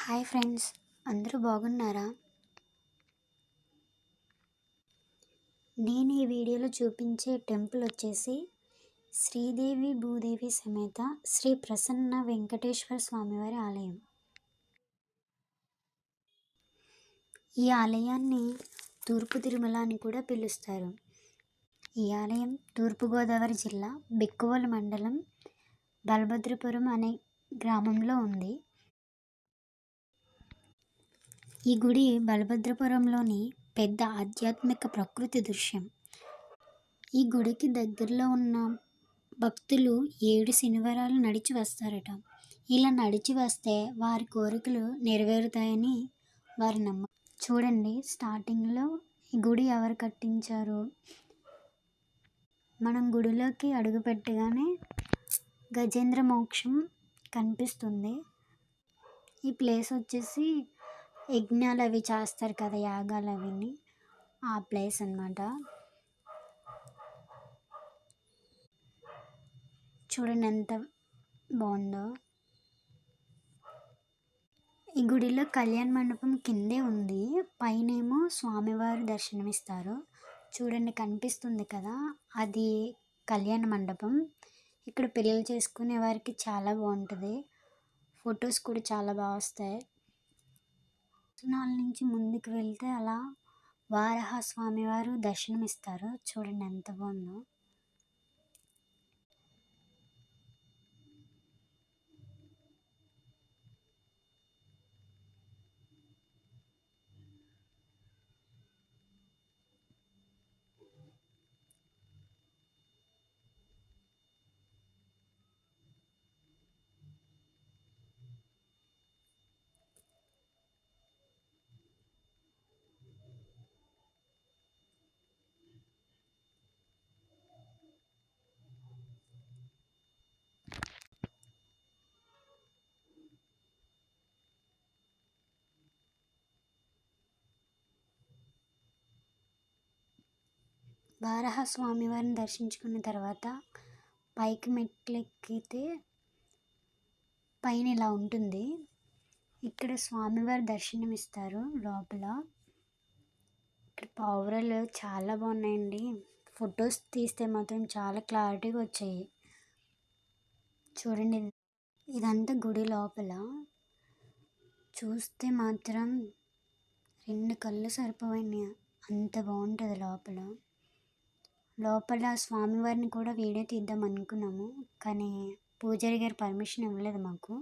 Hi friends, అందరూ బాగున్నారా? నేను ఈ వీడియోలో చూపించే టెంపుల్ వచ్చేసి శ్రీదేవి భూదేవి సమేత శ్రీ ప్రసన్న వెంకటేశ్వర స్వామివారి ఆలయం. ఈ ఆలయాన్ని తూర్పు తిరుమల అని కూడా పిలుస్తారు. ఈ ఆలయం తూర్పుగోదావరి జిల్లా బిక్కువోలు మండలం బలభద్రపురం అనే గ్రామంలో ఉంది. ఈ గుడి బలభద్రపురంలోని పెద్ద ఆధ్యాత్మిక ప్రకృతి దృశ్యం. ఈ గుడికి దగ్గరలో ఉన్న భక్తులు 7 శనివారాలు నడిచి వస్తారట. ఇలా నడిచి వస్తే వారి కోరికలు నెరవేరుతాయని వారి నమ్మకం. చూడండి, స్టార్టింగ్లో ఈ గుడి ఎవరు కట్టించారు? మనం గుడిలోకి అడుగు పెట్టగానే గజేంద్ర మోక్షం కనిపిస్తుంది. ఈ ప్లేస్ వచ్చేసి యజ్ఞాలు అవి చేస్తారు కదా, యాగాలు అవిని, ఆ ప్లేస్ అన్నమాట. చూడండి ఎంత బాగుందో. ఈ గుడిలో కళ్యాణ మండపం కిందే ఉంది, పైనేమో స్వామివారు దర్శనమిస్తారు. చూడండి, కనిపిస్తుంది కదా, అది కళ్యాణ మండపం. ఇక్కడ పెళ్ళిళ్ళు చేసుకునే వారికి చాలా బాగుంటుంది. ఫొటోస్ కూడా చాలా బాగా వస్తాయి. నుంచి ముందుకు వెళ్తే అలా వారాహ స్వామివారు దర్శనమిస్తారు. చూడండి ఎంత బాగుందో. వారాహ స్వామివారిని దర్శించుకున్న తర్వాత పైకి మెట్లు ఎక్కితే పైన ఇలా ఉంటుంది. ఇక్కడ స్వామివారి దర్శనం ఇస్తారు లోపల. ఇక్కడ పావురాలు చాలా బాగున్నాయండి. ఫొటోస్ తీస్తే మాత్రం చాలా క్లారిటీగా వచ్చాయి. చూడండి, ఇదంతా గుడి లోపల. చూస్తే మాత్రం 2 కళ్ళు సరిపోయినాయి, అంత బాగుంటుంది లోపల. స్వామివారిని కూడా వీడియో తీద్దాం అనుకున్నాము, కానీ పూజారి గారు పర్మిషన్ ఇవ్వలేదు మాకు.